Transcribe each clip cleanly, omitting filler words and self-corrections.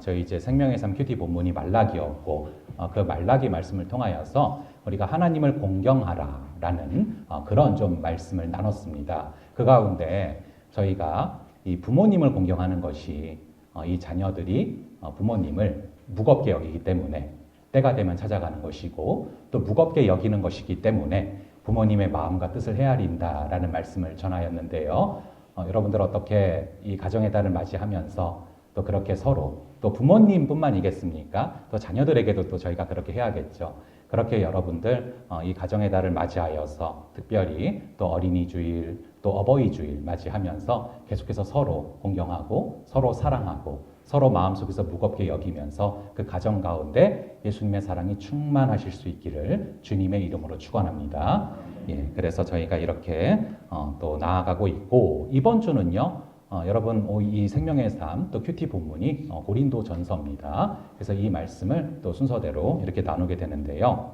저희 이제 생명의 삶 큐티 본문이 말라기였고 그 말라기 말씀을 통하여서 우리가 하나님을 공경하라라는 그런 좀 말씀을 나눴습니다. 그 가운데 저희가 이 부모님을 공경하는 것이 이 자녀들이 부모님을 무겁게 여기기 때문에 때가 되면 찾아가는 것이고 또 무겁게 여기는 것이기 때문에 부모님의 마음과 뜻을 헤아린다라는 말씀을 전하였는데요. 여러분들 어떻게 이 가정의 달을 맞이하면서 또 그렇게 서로 또 부모님뿐만이겠습니까? 또 자녀들에게도 또 저희가 그렇게 해야겠죠. 그렇게 여러분들 이 가정의 달을 맞이하여서 특별히 또 어린이 주일 또 어버이 주일 맞이하면서 계속해서 서로 공경하고 서로 사랑하고 서로 마음속에서 무겁게 여기면서 그 가정 가운데 예수님의 사랑이 충만하실 수 있기를 주님의 이름으로 축원합니다. 예, 그래서 저희가 이렇게 또 나아가고 있고 이번 주는요. 여러분 이 생명의 삶 또 큐티 본문이 고린도 전서입니다. 그래서 이 말씀을 또 순서대로 이렇게 나누게 되는데요.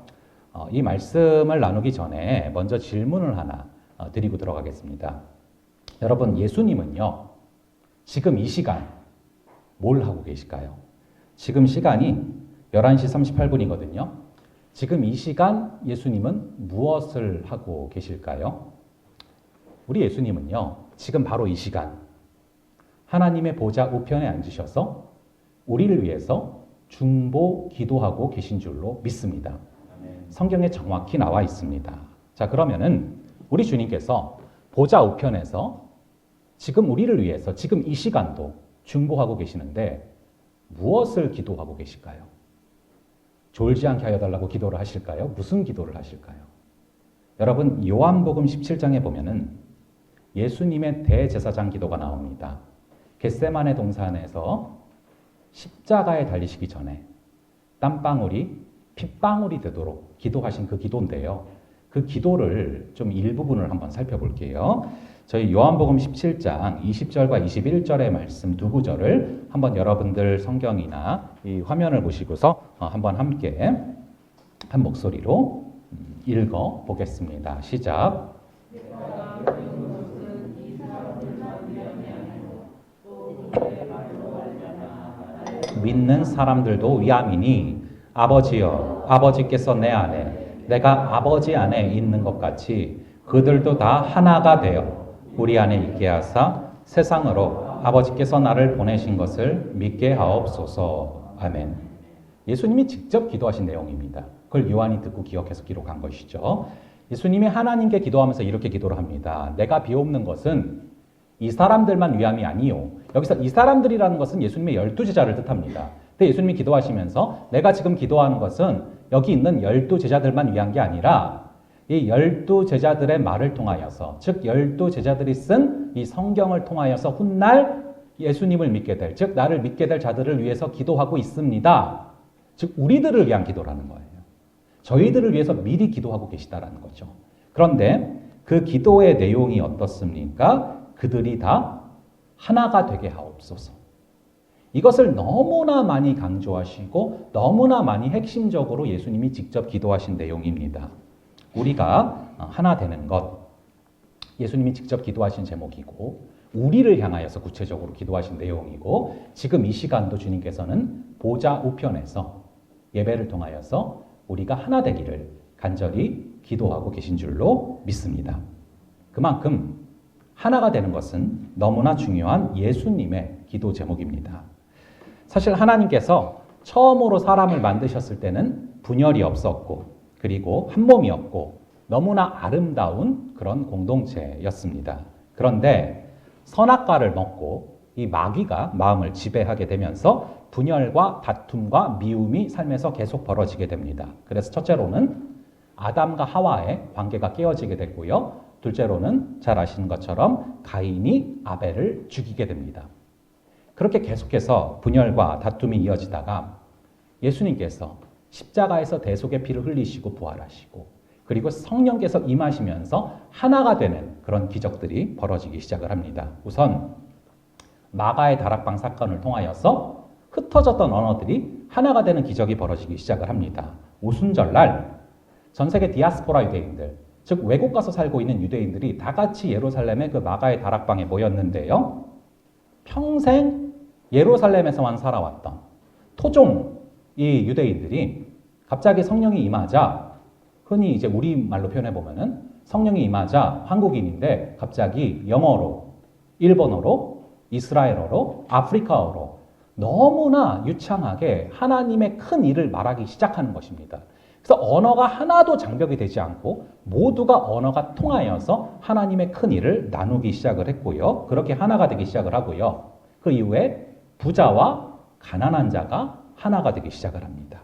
이 말씀을 나누기 전에 먼저 질문을 하나 드리고 들어가겠습니다. 여러분 예수님은요. 지금 이 시간 뭘 하고 계실까요? 지금 시간이 11시 38분이거든요. 지금 이 시간 예수님은 무엇을 하고 계실까요? 우리 예수님은요. 지금 바로 이 시간 하나님의 보좌 우편에 앉으셔서 우리를 위해서 중보 기도하고 계신 줄로 믿습니다. 성경에 정확히 나와 있습니다. 자, 그러면은 우리 주님께서 보좌 우편에서 지금 우리를 위해서 지금 이 시간도 중보하고 계시는데 무엇을 기도하고 계실까요? 졸지 않게 하여 달라고 기도를 하실까요? 무슨 기도를 하실까요? 여러분 요한복음 17장에 보면은 예수님의 대제사장 기도가 나옵니다. 겟세마네 동산에서 십자가에 달리시기 전에 땀방울이 핏방울이 되도록 기도하신 그 기도인데요. 그 기도를 좀 일부분을 한번 살펴볼게요. 저희 요한복음 17장 20절과 21절의 말씀 두 구절을 한번 여러분들 성경이나 이 화면을 보시고서 한번 함께 한 목소리로 읽어 보겠습니다. 시작. 믿는 사람들도 위함이니 아버지여 아버지께서 내 안에 내가 아버지 안에 있는 것 같이 그들도 다 하나가 되어 우리 안에 있게 하사 세상으로 아버지께서 나를 보내신 것을 믿게 하옵소서. 아멘. 예수님이 직접 기도하신 내용입니다. 그걸 요한이 듣고 기억해서 기록한 것이죠. 예수님이 하나님께 기도하면서 이렇게 기도를 합니다. 내가 비옵는 것은 이 사람들만 위함이 아니요. 여기서 이 사람들이라는 것은 예수님의 12제자를 뜻합니다. 근데 예수님이 기도하시면서 내가 지금 기도하는 것은 여기 있는 12제자들만 위한 게 아니라 이 12제자들의 말을 통하여서 즉 12제자들이 쓴 이 성경을 통하여서 훗날 예수님을 믿게 될 즉 나를 믿게 될 자들을 위해서 기도하고 있습니다. 즉 우리들을 위한 기도라는 거예요. 저희들을 위해서 미리 기도하고 계시다라는 거죠. 그런데 그 기도의 내용이 어떻습니까? 그들이 다 하나가 되게 하옵소서. 이것을 너무나 많이 강조하시고 너무나 많이 핵심적으로 예수님이 직접 기도하신 내용입니다. 우리가 하나 되는 것, 예수님이 직접 기도하신 제목이고 우리를 향하여서 구체적으로 기도하신 내용이고 지금 이 시간도 주님께서는 보좌 우편에서 예배를 통하여서 우리가 하나 되기를 간절히 기도하고 계신 줄로 믿습니다. 그만큼 하나가 되는 것은 너무나 중요한 예수님의 기도 제목입니다. 사실 하나님께서 처음으로 사람을 만드셨을 때는 분열이 없었고 그리고 한 몸이었고 너무나 아름다운 그런 공동체였습니다. 그런데 선악과를 먹고 이 마귀가 마음을 지배하게 되면서 분열과 다툼과 미움이 삶에서 계속 벌어지게 됩니다. 그래서 첫째로는 아담과 하와의 관계가 깨어지게 됐고요. 둘째로는 잘 아시는 것처럼 가인이 아벨을 죽이게 됩니다. 그렇게 계속해서 분열과 다툼이 이어지다가 예수님께서 십자가에서 대속의 피를 흘리시고 부활하시고 그리고 성령께서 임하시면서 하나가 되는 그런 기적들이 벌어지기 시작을 합니다. 우선 마가의 다락방 사건을 통하여서 흩어졌던 언어들이 하나가 되는 기적이 벌어지기 시작을 합니다. 오순절날 전 세계 디아스포라 유대인들, 즉 외국 가서 살고 있는 유대인들이 다 같이 예루살렘의 그 마가의 다락방에 모였는데요. 평생 예루살렘에서만 살아왔던 토종 이 유대인들이 갑자기 성령이 임하자, 흔히 이제 우리말로 표현해 보면은 성령이 임하자 한국인인데 갑자기 영어로, 일본어로, 이스라엘어로, 아프리카어로 너무나 유창하게 하나님의 큰 일을 말하기 시작하는 것입니다. 그래서 언어가 하나도 장벽이 되지 않고 모두가 언어가 통하여서 하나님의 큰 일을 나누기 시작을 했고요. 그렇게 하나가 되기 시작을 하고요. 그 이후에 부자와 가난한 자가 하나가 되기 시작을 합니다.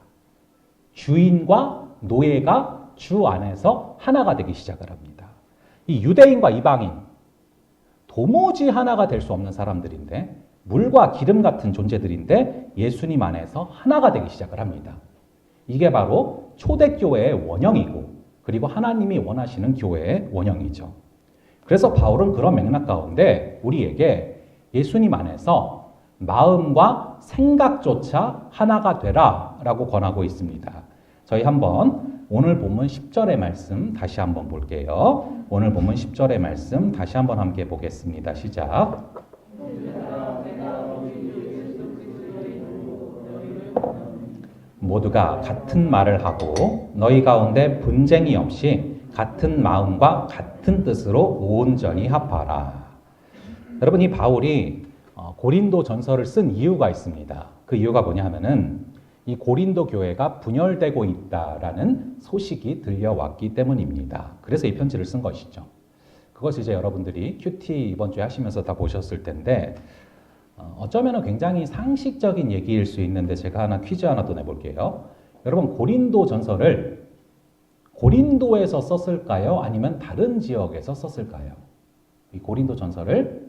주인과 노예가 주 안에서 하나가 되기 시작을 합니다. 이 유대인과 이방인, 도무지 하나가 될 수 없는 사람들인데, 물과 기름 같은 존재들인데 예수님 안에서 하나가 되기 시작을 합니다. 이게 바로 초대교회의 원형이고, 그리고 하나님이 원하시는 교회의 원형이죠. 그래서 바울은 그런 맥락 가운데 우리에게 예수님 안에서 마음과 생각조차 하나가 되라 라고 권하고 있습니다. 저희 한번 오늘 본문 10절의 말씀 다시 한번 볼게요. 오늘 본문 10절의 말씀 다시 한번 함께 보겠습니다. 시작. 모두가 같은 말을 하고 너희 가운데 분쟁이 없이 같은 마음과 같은 뜻으로 온전히 합하라. 여러분, 이 바울이 고린도 전서를 쓴 이유가 있습니다. 그 이유가 뭐냐 하면은 이 고린도 교회가 분열되고 있다라는 소식이 들려왔기 때문입니다. 그래서 이 편지를 쓴 것이죠. 그것을 이제 여러분들이 큐티 이번 주에 하시면서 다 보셨을 텐데, 어쩌면 굉장히 상식적인 얘기일 수 있는데 제가 퀴즈 하나 또 내볼게요. 여러분, 고린도 전서를 고린도에서 썼을까요? 아니면 다른 지역에서 썼을까요? 이 고린도 전서를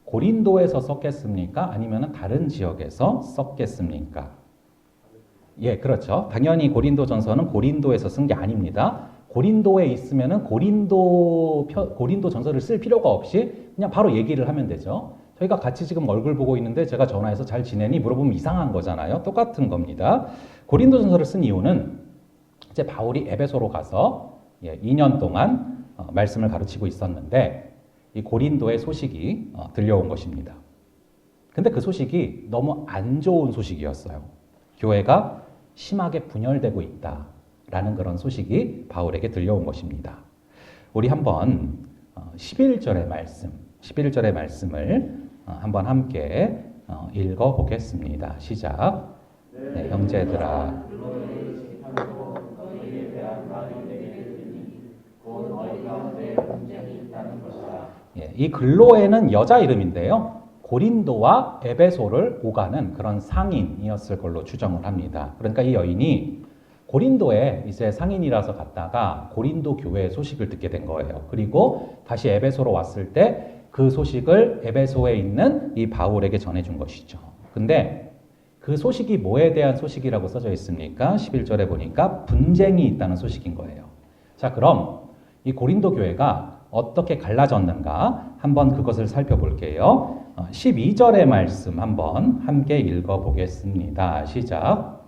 고린도에서 썼겠습니까? 아니면 다른 지역에서 썼겠습니까? 예, 그렇죠. 당연히 고린도 전서는 고린도에서 쓴 게 아닙니다. 고린도에 있으면은 고린도 전서를 쓸 필요가 없이 그냥 바로 얘기를 하면 되죠. 저희가 같이 지금 얼굴 보고 있는데 제가 전화해서 잘 지내니 물어보면 이상한 거잖아요. 똑같은 겁니다. 고린도 전서를 쓴 이유는 이제 바울이 에베소로 가서 2년 동안 말씀을 가르치고 있었는데 이 고린도의 소식이 들려온 것입니다. 근데 그 소식이 너무 안 좋은 소식이었어요. 교회가 심하게 분열되고 있다라는 그런 소식이 바울에게 들려온 것입니다. 우리 한번 11절의 말씀을 한번 함께 읽어보겠습니다. 시작. 네, 형제들아. 이 글로에는 여자 이름인데요. 고린도와 에베소를 오가는 그런 상인이었을 걸로 추정을 합니다. 그러니까 이 여인이 고린도에 이제 상인이라서 갔다가 고린도 교회의 소식을 듣게 된 거예요. 그리고 다시 에베소로 왔을 때 그 소식을 에베소에 있는 이 바울에게 전해준 것이죠. 근데 그 소식이 뭐에 대한 소식이라고 써져 있습니까? 11절에 보니까 분쟁이 있다는 소식인 거예요. 자, 그럼 이 고린도 교회가 어떻게 갈라졌는가 한번 그것을 살펴볼게요. 12절의 말씀 한번 함께 읽어보겠습니다. 시작.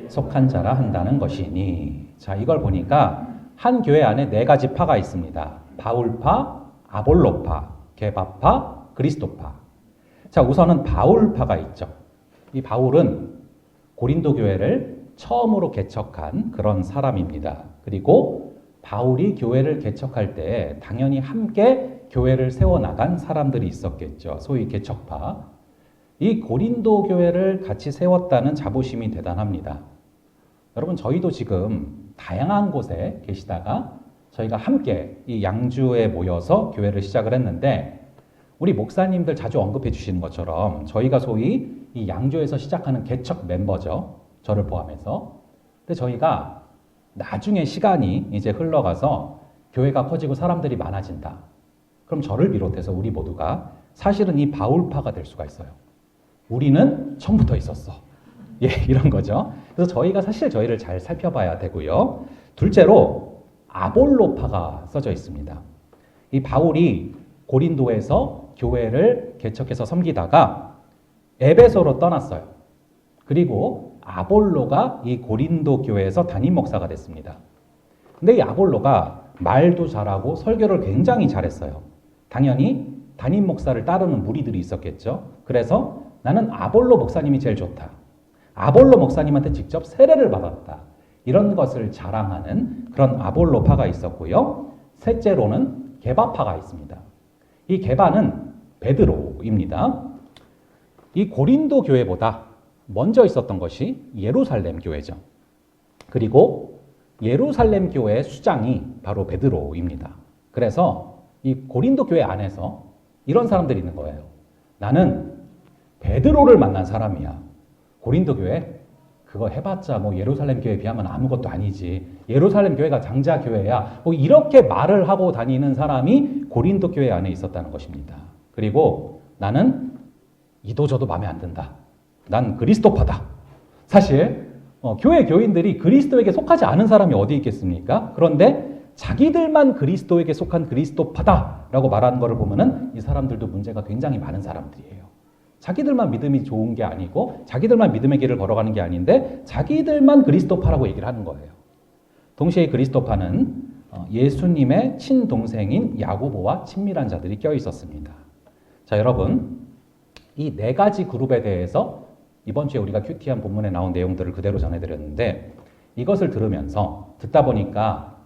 속한 자라 한다는 것이니. 자, 이걸 보니까 한 교회 안에 4가지 파가 있습니다. 바울파, 아볼로파, 게바파, 그리스도파. 자, 우선은 바울파가 있죠. 이 바울은 고린도 교회를 처음으로 개척한 그런 사람입니다. 그리고 바울이 교회를 개척할 때 당연히 함께 교회를 세워나간 사람들이 있었겠죠. 소위 개척파. 이 고린도 교회를 같이 세웠다는 자부심이 대단합니다. 여러분, 저희도 지금 다양한 곳에 계시다가 저희가 함께 이 양주에 모여서 교회를 시작을 했는데, 우리 목사님들 자주 언급해 주시는 것처럼 저희가 소위 이 양주에서 시작하는 개척 멤버죠. 저를 포함해서. 근데 저희가 나중에 시간이 이제 흘러가서 교회가 커지고 사람들이 많아진다. 그럼 저를 비롯해서 우리 모두가 사실은 이 바울파가 될 수가 있어요. 우리는 처음부터 있었어. 예, 이런 거죠. 그래서 저희가 사실 저희를 잘 살펴봐야 되고요. 둘째로 아볼로파가 써져 있습니다. 이 바울이 고린도에서 교회를 개척해서 섬기다가 에베소로 떠났어요. 그리고 아볼로가 이 고린도 교회에서 담임 목사가 됐습니다. 근데 이 아볼로가 말도 잘하고 설교를 굉장히 잘했어요. 당연히 담임 목사를 따르는 무리들이 있었겠죠. 그래서 나는 아볼로 목사님이 제일 좋다. 아볼로 목사님한테 직접 세례를 받았다. 이런 것을 자랑하는 그런 아볼로파가 있었고요. 셋째로는 게바파가 있습니다. 이 게바는 베드로입니다. 이 고린도 교회보다 먼저 있었던 것이 예루살렘 교회죠. 그리고 예루살렘 교회의 수장이 바로 베드로입니다. 그래서 이 고린도 교회 안에서 이런 사람들이 있는 거예요. 나는 베드로를 만난 사람이야. 고린도 교회 그거 해봤자 뭐 예루살렘 교회에 비하면 아무것도 아니지. 예루살렘 교회가 장자 교회야. 뭐 이렇게 말을 하고 다니는 사람이 고린도 교회 안에 있었다는 것입니다. 그리고 나는 이도저도 마음에 안 든다. 난 그리스도파다. 사실 교회 교인들이 그리스도에게 속하지 않은 사람이 어디 있겠습니까? 그런데 자기들만 그리스도에게 속한 그리스도파다라고 말하는 것을 보면은 이 사람들도 문제가 굉장히 많은 사람들이에요. 자기들만 믿음이 좋은 게 아니고 자기들만 믿음의 길을 걸어가는 게 아닌데 자기들만 그리스도파라고 얘기를 하는 거예요. 동시에 그리스도파는 예수님의 친동생인 야고보와 친밀한 자들이 껴 있었습니다. 자, 여러분, 이 네 가지 그룹에 대해서 이번 주에 우리가 큐티한 본문에 나온 내용들을 그대로 전해드렸는데 이것을 듣다 보니까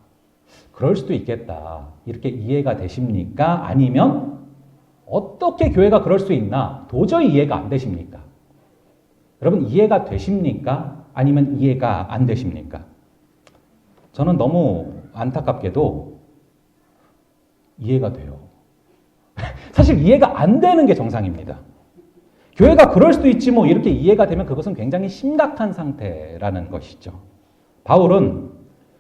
그럴 수도 있겠다. 이렇게 이해가 되십니까? 아니면 어떻게 교회가 그럴 수 있나? 도저히 이해가 안 되십니까? 여러분, 이해가 되십니까? 아니면 이해가 안 되십니까? 저는 너무 안타깝게도 이해가 돼요. 사실 이해가 안 되는 게 정상입니다. 교회가 그럴 수도 있지 뭐 이렇게 이해가 되면 그것은 굉장히 심각한 상태라는 것이죠. 바울은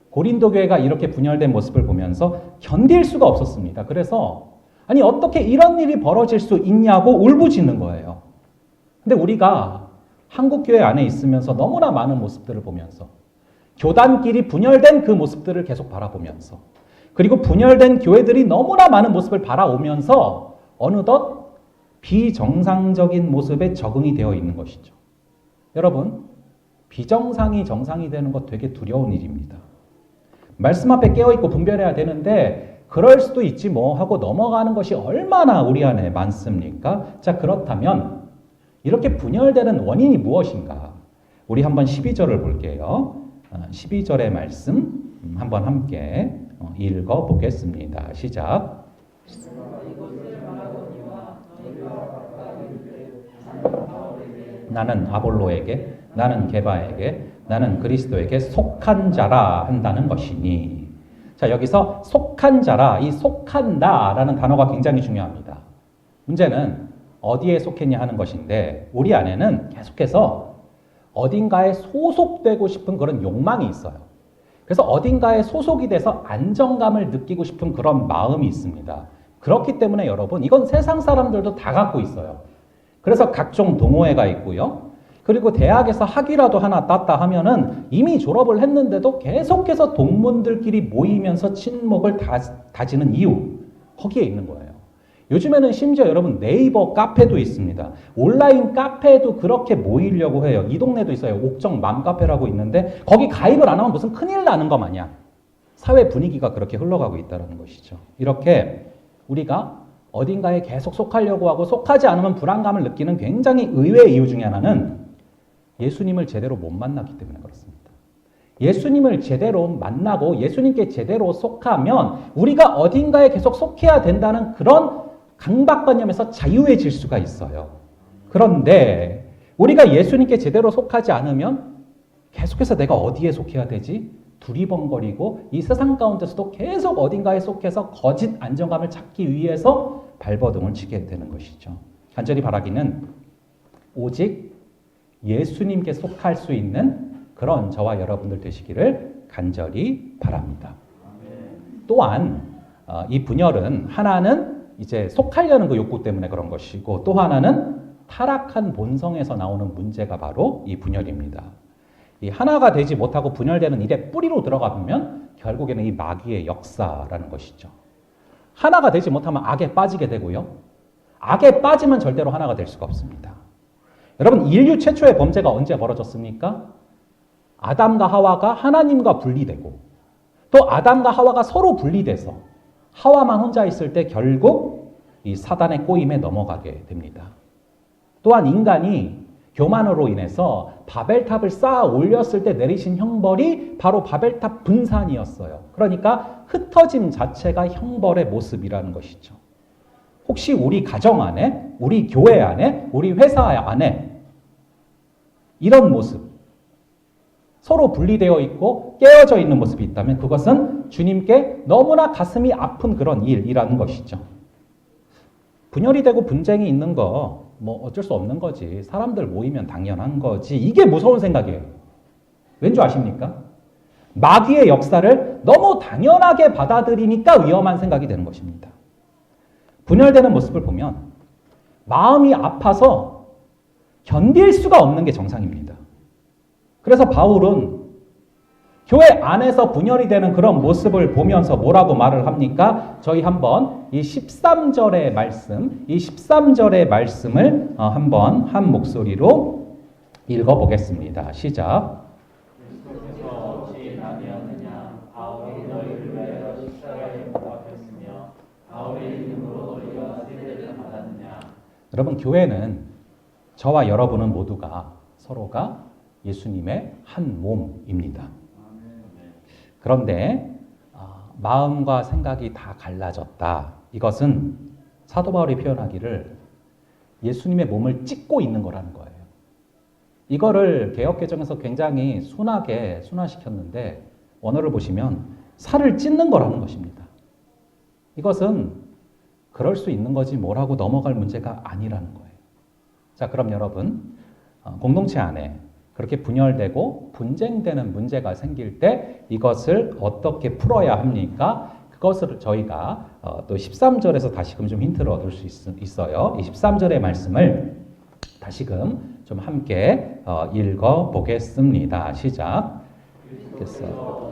고린도 교회가 이렇게 분열된 모습을 보면서 견딜 수가 없었습니다. 그래서 아니 어떻게 이런 일이 벌어질 수 있냐고 울부짖는 거예요. 근데 우리가 한국 교회 안에 있으면서 너무나 많은 모습들을 보면서 교단끼리 분열된 그 모습들을 계속 바라보면서 그리고 분열된 교회들이 너무나 많은 모습을 바라오면서 어느덧 비정상적인 모습에 적응이 되어 있는 것이죠. 여러분, 비정상이 정상이 되는 것 되게 두려운 일입니다. 말씀 앞에 깨어있고 분별해야 되는데 그럴 수도 있지 뭐 하고 넘어가는 것이 얼마나 우리 안에 많습니까? 자, 그렇다면 이렇게 분열되는 원인이 무엇인가? 우리 한번 12절을 볼게요. 12절의 말씀 한번 함께 읽어보겠습니다. 시작. 나는 아볼로에게, 나는 게바에게, 나는 그리스도에게 속한 자라 한다는 것이니. 자, 여기서 속한 자라, 이 속한다라는 단어가 굉장히 중요합니다. 문제는 어디에 속했냐 하는 것인데 우리 안에는 계속해서 어딘가에 소속되고 싶은 그런 욕망이 있어요. 그래서 어딘가에 소속이 돼서 안정감을 느끼고 싶은 그런 마음이 있습니다. 그렇기 때문에 여러분, 이건 세상 사람들도 다 갖고 있어요. 그래서 각종 동호회가 있고요. 그리고 대학에서 학위라도 하나 땄다 하면은 이미 졸업을 했는데도 계속해서 동문들끼리 모이면서 친목을 다지는 이유, 거기에 있는 거예요. 요즘에는 심지어 여러분 네이버 카페도 있습니다. 온라인 카페도 그렇게 모이려고 해요. 이 동네도 있어요. 옥정 맘카페라고 있는데 거기 가입을 안 하면 무슨 큰일 나는 거 마냥 사회 분위기가 그렇게 흘러가고 있다는 것이죠. 이렇게 우리가 어딘가에 계속 속하려고 하고 속하지 않으면 불안감을 느끼는 굉장히 의외의 이유 중에 하나는 예수님을 제대로 못 만났기 때문에 그렇습니다. 예수님을 제대로 만나고 예수님께 제대로 속하면 우리가 어딘가에 계속 속해야 된다는 그런 강박관념에서 자유해질 수가 있어요. 그런데 우리가 예수님께 제대로 속하지 않으면 계속해서 내가 어디에 속해야 되지? 두리번거리고 이 세상 가운데서도 계속 어딘가에 속해서 거짓 안정감을 찾기 위해서 발버둥을 치게 되는 것이죠. 간절히 바라기는 오직 예수님께 속할 수 있는 그런 저와 여러분들 되시기를 간절히 바랍니다. 또한 이 분열은 하나는 이제 속하려는 그 욕구 때문에 그런 것이고 또 하나는 타락한 본성에서 나오는 문제가 바로 이 분열입니다. 이 하나가 되지 못하고 분열되는 일의 뿌리로 들어가면 결국에는 이 마귀의 역사라는 것이죠. 하나가 되지 못하면 악에 빠지게 되고요. 악에 빠지면 절대로 하나가 될 수가 없습니다. 여러분, 인류 최초의 범죄가 언제 벌어졌습니까? 아담과 하와가 하나님과 분리되고 또 아담과 하와가 서로 분리돼서 하와만 혼자 있을 때 결국 이 사단의 꼬임에 넘어가게 됩니다. 또한 인간이 교만으로 인해서 바벨탑을 쌓아 올렸을 때 내리신 형벌이 바로 바벨탑 분산이었어요. 그러니까 흩어짐 자체가 형벌의 모습이라는 것이죠. 혹시 우리 가정 안에, 우리 교회 안에, 우리 회사 안에 이런 모습, 서로 분리되어 있고 깨어져 있는 모습이 있다면 그것은 주님께 너무나 가슴이 아픈 그런 일이라는 것이죠. 분열이 되고 분쟁이 있는 거 뭐 어쩔 수 없는 거지. 사람들 모이면 당연한 거지. 이게 무서운 생각이에요. 왠지 아십니까? 마귀의 역사를 너무 당연하게 받아들이니까 위험한 생각이 되는 것입니다. 분열되는 모습을 보면 마음이 아파서 견딜 수가 없는 게 정상입니다. 그래서 바울은 교회 안에서 분열이 되는 그런 모습을 보면서 뭐라고 말을 합니까? 저희 한번 이 13절의 말씀, 이 13절의 말씀을 한번 한 목소리로 읽어보겠습니다. 시작. 여러분, 교회는 저와 여러분은 모두가 서로가 예수님의 한 몸입니다. 그런데 마음과 생각이 다 갈라졌다. 이것은 사도 바울이 표현하기를 예수님의 몸을 찢고 있는 거라는 거예요. 이거를 개역개정에서 굉장히 순하게 순화시켰는데 원어를 보시면 살을 찢는 거라는 것입니다. 이것은 그럴 수 있는 거지 뭐라고 넘어갈 문제가 아니라는 거예요. 자, 그럼 여러분, 공동체 안에 그렇게 분열되고 분쟁되는 문제가 생길 때 이것을 어떻게 풀어야 합니까? 그것을 저희가 또 13절에서 다시금 좀 힌트를 얻을 수 있어요. 이 13절의 말씀을 다시금 좀 함께 읽어보겠습니다. 시작. 그래서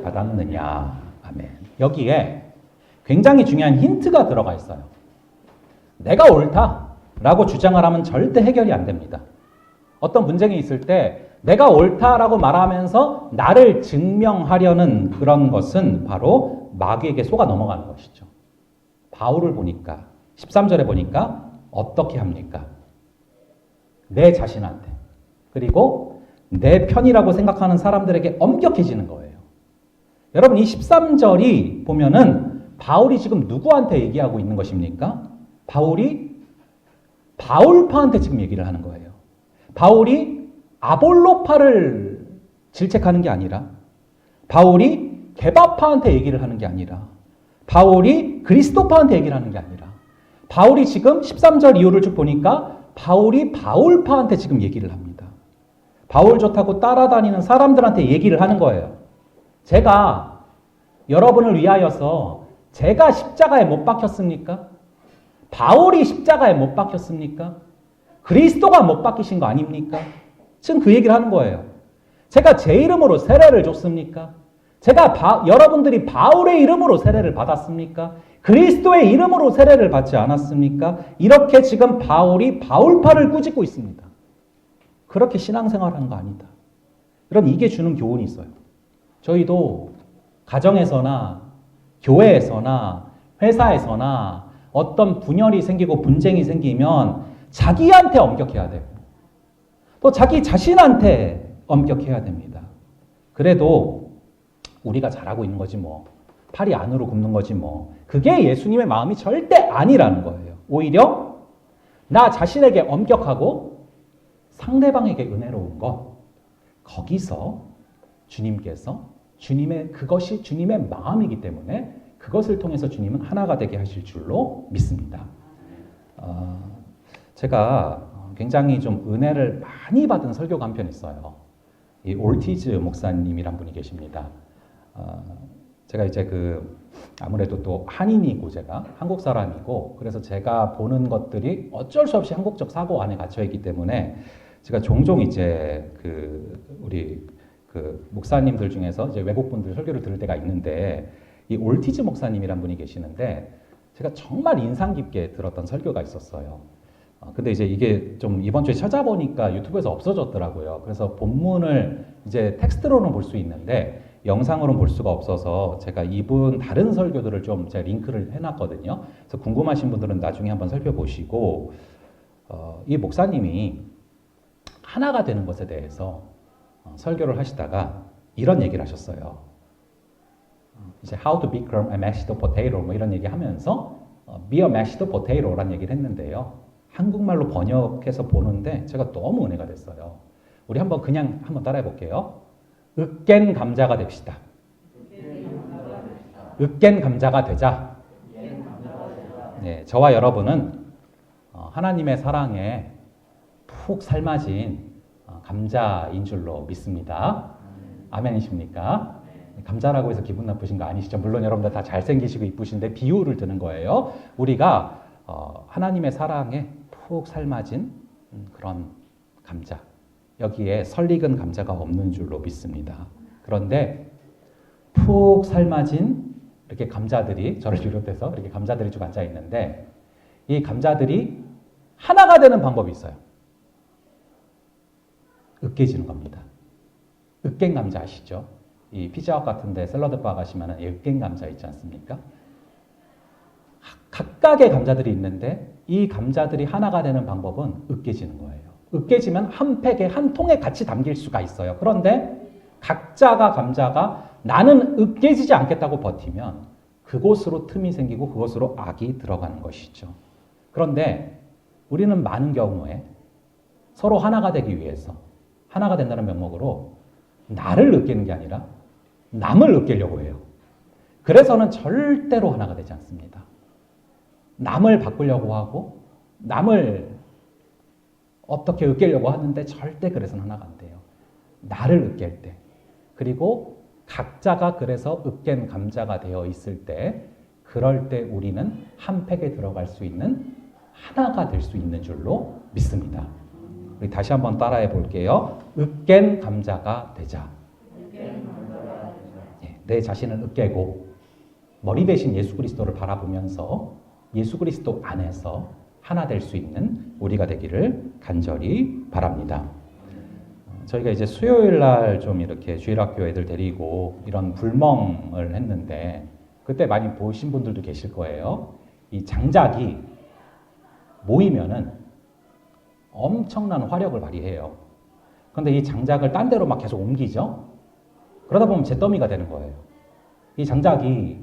받았느냐. 아멘. 여기에 굉장히 중요한 힌트가 들어가 있어요. 내가 옳다라고 주장을 하면 절대 해결이 안 됩니다. 어떤 분쟁이 있을 때 내가 옳다라고 말하면서 나를 증명하려는 그런 것은 바로 마귀에게 속아 넘어가는 것이죠. 바울을 보니까 13절에 보니까 어떻게 합니까? 내 자신한테 그리고 내 편이라고 생각하는 사람들에게 엄격해지는 거예요. 여러분, 이 13절이 보면은 바울이 지금 누구한테 얘기하고 있는 것입니까? 바울이 바울파한테 지금 얘기를 하는 거예요. 바울이 아볼로파를 질책하는 게 아니라, 바울이 게바파한테 얘기를 하는 게 아니라, 바울이 그리스도파한테 얘기를 하는 게 아니라, 바울이 지금 13절 이후를 쭉 보니까 바울이 바울파한테 지금 얘기를 합니다. 바울 좋다고 따라다니는 사람들한테 얘기를 하는 거예요. 제가 여러분을 위하여서 제가 십자가에 못 박혔습니까? 바울이 십자가에 못 박혔습니까? 그리스도가 못 박히신 거 아닙니까? 지금 그 얘기를 하는 거예요. 제가 제 이름으로 세례를 줬습니까? 제가 여러분들이 바울의 이름으로 세례를 받았습니까? 그리스도의 이름으로 세례를 받지 않았습니까? 이렇게 지금 바울이 바울파를 꾸짖고 있습니다. 그렇게 신앙생활하는 거 아니다. 그럼 이게 주는 교훈이 있어요. 저희도 가정에서나 교회에서나 회사에서나 어떤 분열이 생기고 분쟁이 생기면 자기한테 엄격해야 되고 또 자기 자신한테 엄격해야 됩니다. 그래도 우리가 잘하고 있는 거지 뭐. 팔이 안으로 굽는 거지 뭐. 그게 예수님의 마음이 절대 아니라는 거예요. 오히려 나 자신에게 엄격하고 상대방에게 은혜로운 것, 거기서 주님께서 그것이 주님의 마음이기 때문에 그것을 통해서 주님은 하나가 되게 하실 줄로 믿습니다. 제가 굉장히 좀 은혜를 많이 받은 설교가 한 편 있어요. 이 올티즈 목사님이란 분이 계십니다. 제가 이제 아무래도 또 한인이고 제가 한국 사람이고 그래서 제가 보는 것들이 어쩔 수 없이 한국적 사고 안에 갇혀 있기 때문에 제가 종종 이제 우리 목사님들 중에서 이제 외국분들 설교를 들을 때가 있는데 이 올티즈 목사님이란 분이 계시는데 제가 정말 인상 깊게 들었던 설교가 있었어요. 근데 이제 이게 좀 이번 주에 찾아보니까 유튜브에서 없어졌더라고요. 그래서 본문을 이제 텍스트로는 볼 수 있는데 영상으로는 볼 수가 없어서 제가 이분 다른 설교들을 좀 제가 링크를 해놨거든요. 그래서 궁금하신 분들은 나중에 한번 살펴보시고, 이 목사님이 하나가 되는 것에 대해서 설교를 하시다가 이런 얘기를 하셨어요. 이제 how to become a mashed potato 뭐 이런 얘기 하면서 be a mashed potato라는 얘기를 했는데요. 한국말로 번역해서 보는데 제가 너무 은혜가 됐어요. 우리 한번 그냥 한번 따라해 볼게요. 으깬 감자가 됩시다. 으깬 감자가 되자. 네, 저와 여러분은 하나님의 사랑에 푹 삶아진 감자인 줄로 믿습니다. 아멘이십니까? 감자라고 해서 기분 나쁘신 거 아니시죠? 물론 여러분들 다 잘생기시고 이쁘신데 비유를 드는 거예요. 우리가 하나님의 사랑에 푹 삶아진 그런 감자. 여기에 설익은 감자가 없는 줄로 믿습니다. 그런데 푹 삶아진 이렇게 감자들이 저를 비롯해서 이렇게 감자들이 쭉 앉아 있는데 이 감자들이 하나가 되는 방법이 있어요. 으깨지는 겁니다. 으깬 감자 아시죠? 이 피자헛 같은데 샐러드바 가시면은 으깬 감자 있지 않습니까? 각각의 감자들이 있는데 이 감자들이 하나가 되는 방법은 으깨지는 거예요. 으깨지면 한 팩에 한 통에 같이 담길 수가 있어요. 그런데 각자가 감자가 나는 으깨지지 않겠다고 버티면 그곳으로 틈이 생기고 그곳으로 악이 들어가는 것이죠. 그런데 우리는 많은 경우에 서로 하나가 되기 위해서 하나가 된다는 명목으로 나를 으깨는 게 아니라 남을 으깨려고 해요. 그래서는 절대로 하나가 되지 않습니다. 남을 바꾸려고 하고 남을 어떻게 으깨려고 하는데 절대 그래서는 하나가 안 돼요. 나를 으깰 때 그리고 각자가 그래서 으깬 감자가 되어 있을 때 그럴 때 우리는 한 팩에 들어갈 수 있는 하나가 될 수 있는 줄로 믿습니다. 우리 다시 한번 따라해 볼게요. 으깬 감자가 되자. 내 자신을 으깨고 머리 대신 예수 그리스도를 바라보면서 예수 그리스도 안에서 하나 될 수 있는 우리가 되기를 간절히 바랍니다. 저희가 이제 수요일 날 좀 이렇게 주일학교 애들 데리고 이런 불멍을 했는데 그때 많이 보신 분들도 계실 거예요. 이 장작이 모이면은 엄청난 화력을 발휘해요. 그런데 이 장작을 딴 데로 막 계속 옮기죠. 그러다 보면 잿더미가 되는 거예요. 이 장작이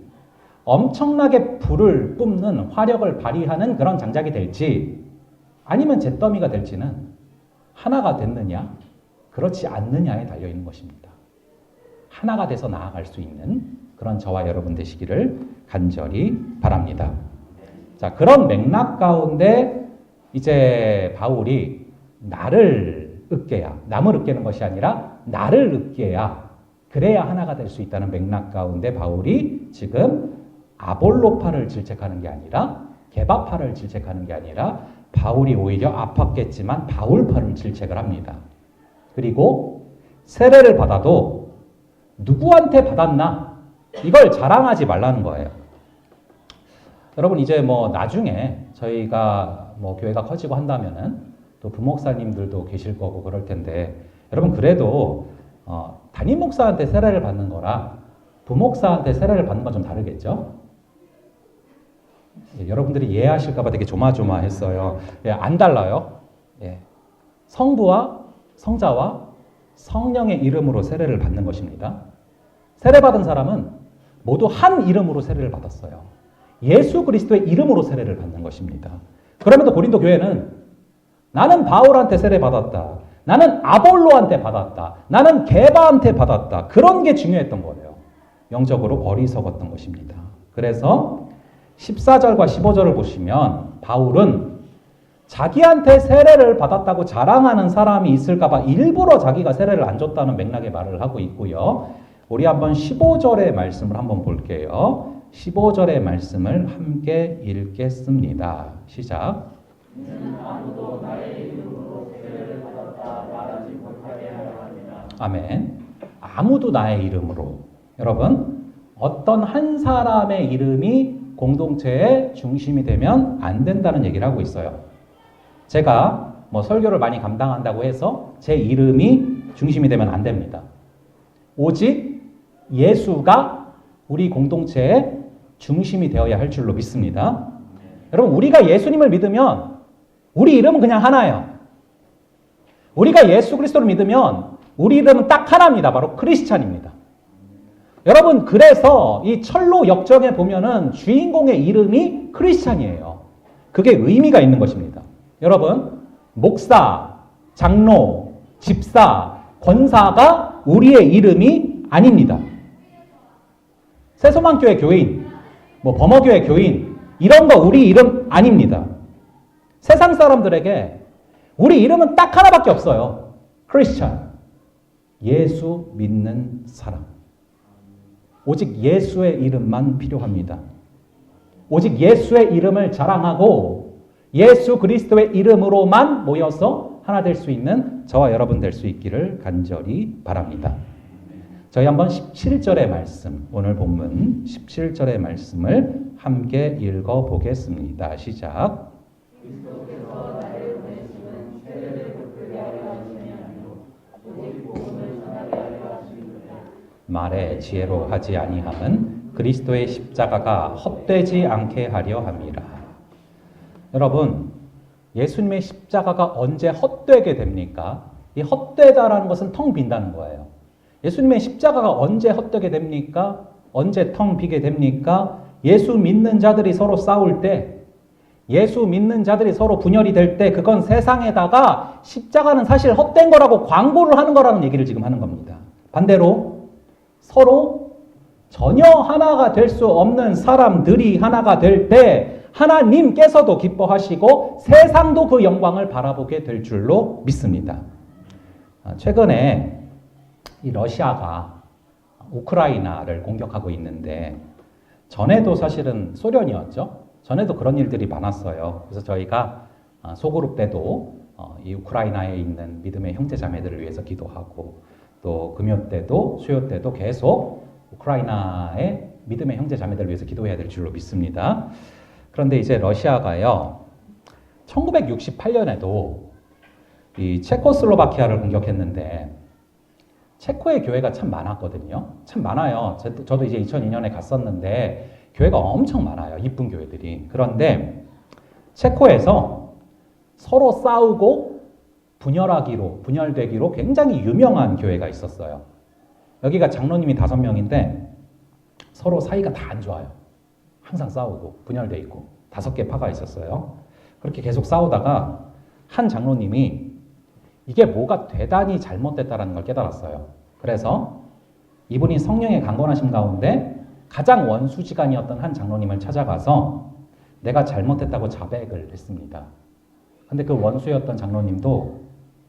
엄청나게 불을 뿜는 화력을 발휘하는 그런 장작이 될지 아니면 잿더미가 될지는 하나가 됐느냐 그렇지 않느냐에 달려있는 것입니다. 하나가 돼서 나아갈 수 있는 그런 저와 여러분 되시기를 간절히 바랍니다. 자, 그런 맥락 가운데 이제 바울이 나를 으깨야, 남을 으깨는 것이 아니라 나를 으깨야 그래야 하나가 될 수 있다는 맥락 가운데 바울이 지금 아볼로파를 질책하는 게 아니라 게바파를 질책하는 게 아니라 바울이 오히려 아팠겠지만 바울파를 질책을 합니다. 그리고 세례를 받아도 누구한테 받았나 이걸 자랑하지 말라는 거예요. 여러분 이제 뭐 나중에 저희가 뭐 교회가 커지고 한다면은 또 부목사님들도 계실 거고 그럴 텐데 여러분 그래도 담임 목사한테 세례를 받는 거랑 부목사한테 세례를 받는 건 좀 다르겠죠? 예, 여러분들이 이해하실까 봐 되게 조마조마했어요. 예, 안 달라요. 예. 성부와 성자와 성령의 이름으로 세례를 받는 것입니다. 세례받은 사람은 모두 한 이름으로 세례를 받았어요. 예수 그리스도의 이름으로 세례를 받는 것입니다. 그러면서 고린도 교회는 나는 바울한테 세례 받았다. 나는 아볼로한테 받았다. 나는 게바한테 받았다. 그런 게 중요했던 거예요. 영적으로 어리석었던 것입니다. 그래서 14절과 15절을 보시면 바울은 자기한테 세례를 받았다고 자랑하는 사람이 있을까봐 일부러 자기가 세례를 안 줬다는 맥락의 말을 하고 있고요. 우리 한번 15절의 말씀을 한번 볼게요. 15절의 말씀을 함께 읽겠습니다. 시작. 아무도 나의 이름으로 세례를 받았다 말하지 못하게 하려 합니다. 아멘. 아무도 나의 이름으로. 여러분, 어떤 한 사람의 이름이 공동체의 중심이 되면 안 된다는 얘기를 하고 있어요. 제가 뭐 설교를 많이 감당한다고 해서 제 이름이 중심이 되면 안 됩니다. 오직 예수가 우리 공동체의 중심이 되어야 할 줄로 믿습니다. 여러분, 우리가 예수님을 믿으면 우리 이름은 그냥 하나예요. 우리가 예수 그리스도를 믿으면 우리 이름은 딱 하나입니다. 바로 크리스찬입니다. 여러분, 그래서 이 철로 역정에 보면은 주인공의 이름이 크리스찬이에요. 그게 의미가 있는 것입니다. 여러분, 목사, 장로, 집사, 권사가 우리의 이름이 아닙니다. 새소망교회 교인, 뭐 범어교회 교인, 이런 거 우리 이름 아닙니다. 세상 사람들에게 우리 이름은 딱 하나밖에 없어요. 크리스찬. 예수 믿는 사람. 오직 예수의 이름만 필요합니다. 오직 예수의 이름을 자랑하고 예수 그리스도의 이름으로만 모여서 하나 될 수 있는 저와 여러분 될 수 있기를 간절히 바랍니다. 저희 한번 17절의 말씀, 오늘 본문 17절의 말씀을 함께 읽어보겠습니다. 시작. 말에 지혜로 하지 아니함은 그리스도의 십자가가 헛되지 않게 하려 함이라. 여러분, 예수님의 십자가가 언제 헛되게 됩니까? 이 헛되다라는 것은 텅 빈다는 거예요. 예수님의 십자가가 언제 헛되게 됩니까? 언제 텅 비게 됩니까? 예수 믿는 자들이 서로 싸울 때, 예수 믿는 자들이 서로 분열이 될 때, 그건 세상에다가 십자가는 사실 헛된 거라고 광고를 하는 거라는 얘기를 지금 하는 겁니다. 반대로 서로 전혀 하나가 될 수 없는 사람들이 하나가 될 때 하나님께서도 기뻐하시고 세상도 그 영광을 바라보게 될 줄로 믿습니다. 최근에 이 러시아가 우크라이나를 공격하고 있는데 전에도 사실은 소련이었죠. 전에도 그런 일들이 많았어요. 그래서 저희가 소그룹 때도 이 우크라이나에 있는 믿음의 형제 자매들을 위해서 기도하고 또 금요 때도 수요 때도 계속 우크라이나의 믿음의 형제 자매들을 위해서 기도해야 될 줄로 믿습니다. 그런데 이제 러시아가요, 1968년에도 이 체코슬로바키아를 공격했는데 체코의 교회가 참 많았거든요. 참 많아요. 저도 이제 2002년에 갔었는데 교회가 엄청 많아요. 이쁜 교회들이. 그런데 체코에서 서로 싸우고 분열되기로 굉장히 유명한 교회가 있었어요. 여기가 장로님이 5명인데 서로 사이가 다 안 좋아요. 항상 싸우고 분열돼 있고 5개 파가 있었어요. 그렇게 계속 싸우다가 한 장로님이 이게 뭐가 대단히 잘못됐다는 걸 깨달았어요. 그래서 이분이 성령의 강건하심 가운데 가장 원수지간이었던 한 장로님을 찾아가서 내가 잘못했다고 자백을 했습니다. 근데 그 원수였던 장로님도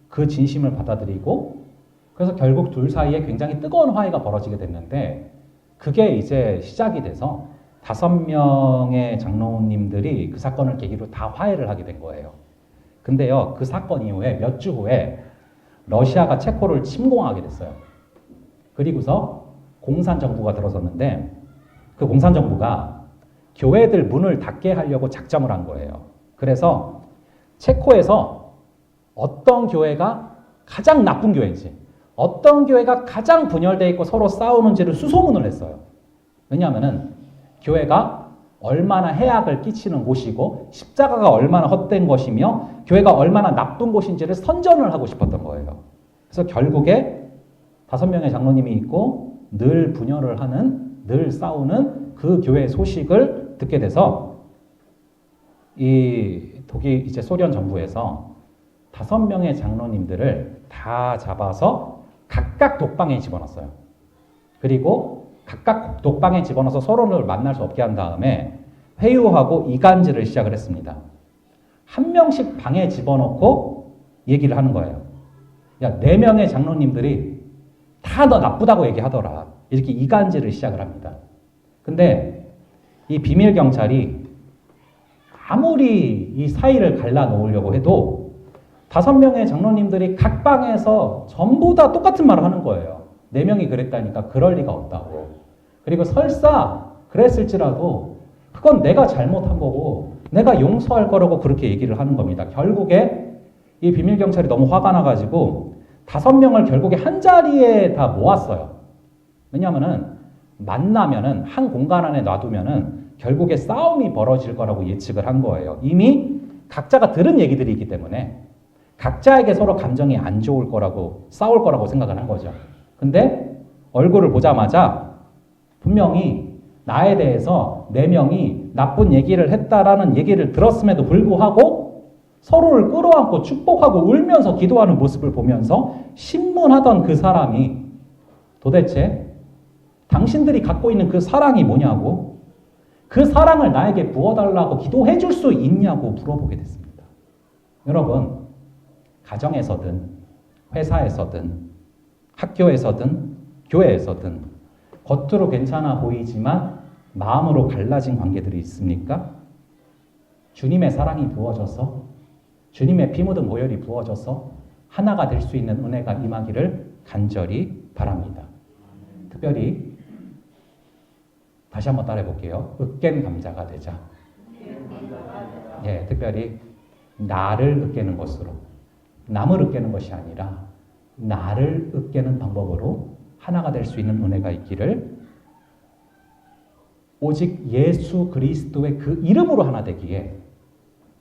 그 진심을 받아들이고 그래서 결국 둘 사이에 굉장히 뜨거운 화해가 벌어지게 됐는데 그게 이제 시작이 돼서 5명의 장로님들이 그 사건을 계기로 다 화해를 하게 된 거예요. 근데요, 그 사건 이후에 몇 주 후에 러시아가 체코를 침공하게 됐어요. 그리고서 공산정부가 들어섰는데 그 공산정부가 교회들 문을 닫게 하려고 작정을 한 거예요. 그래서 체코에서 어떤 교회가 가장 나쁜 교회인지, 어떤 교회가 가장 분열되어 있고 서로 싸우는지를 수소문을 했어요. 왜냐하면은 교회가 얼마나 해악을 끼치는 곳이고 십자가가 얼마나 헛된 것이며 교회가 얼마나 나쁜 곳인지를 선전을 하고 싶었던 거예요. 그래서 결국에 5명의 장로님이 있고 늘 분열을 하는, 늘 싸우는 그 교회 소식을 듣게 돼서 이 독일 이제 소련 정부에서 5명의 장로님들을 다 잡아서 각각 독방에 집어넣었어요. 그리고 각각 독방에 집어넣어서 서로를 만날 수 없게 한 다음에 회유하고 이간질을 시작을 했습니다. 한 명씩 방에 집어넣고 얘기를 하는 거예요. 야, 4명의 장로님들이 다 너 나쁘다고 얘기하더라. 이렇게 이간질을 시작을 합니다. 근데 이 비밀 경찰이 아무리 이 사이를 갈라놓으려고 해도 5명의 장로님들이 각 방에서 전부 다 똑같은 말을 하는 거예요. 4명이 그랬다니까 그럴 리가 없다고. 그리고 설사 그랬을지라도 그건 내가 잘못한 거고 내가 용서할 거라고 그렇게 얘기를 하는 겁니다. 결국에 이 비밀경찰이 너무 화가 나가지고 5명을 결국에 한 자리에 다 모았어요. 왜냐하면은 만나면은 한 공간 안에 놔두면은 결국에 싸움이 벌어질 거라고 예측을 한 거예요. 이미 각자가 들은 얘기들이기 때문에 각자에게 서로 감정이 안 좋을 거라고 싸울 거라고 생각을 한 거죠. 근데 얼굴을 보자마자 분명히 나에 대해서 4명이 나쁜 얘기를 했다라는 얘기를 들었음에도 불구하고 서로를 끌어안고 축복하고 울면서 기도하는 모습을 보면서 신문하던 그 사람이 도대체 당신들이 갖고 있는 그 사랑이 뭐냐고, 그 사랑을 나에게 부어달라고 기도해 줄 수 있냐고 물어보게 됐습니다. 여러분, 가정에서든 회사에서든 학교에서든 교회에서든 겉으로 괜찮아 보이지만 마음으로 갈라진 관계들이 있습니까? 주님의 사랑이 부어져서, 주님의 피 묻은 보혈이 부어져서 하나가 될 수 있는 은혜가 임하기를 간절히 바랍니다. 특별히 다시 한번 따라해 볼게요. 으깬 감자가 되자. 예, 특별히 나를 으깨는 것으로, 남을 으깨는 것이 아니라 나를 으깨는 방법으로 하나가 될 수 있는 은혜가 있기를, 오직 예수 그리스도의 그 이름으로 하나 되기에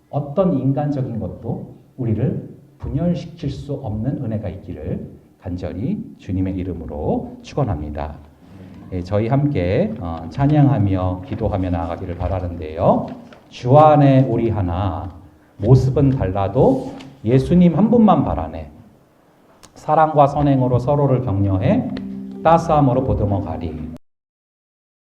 어떤 인간적인 것도 우리를 분열시킬 수 없는 은혜가 있기를 간절히 주님의 이름으로 축원합니다. 예, 저희 함께 찬양하며 기도하며 나아가기를 바라는데요. 주 안에 우리 하나, 모습은 달라도 예수님 한 분만 바라네. 사랑과 선행으로 서로를 격려해 따스함으로 보듬어 가리.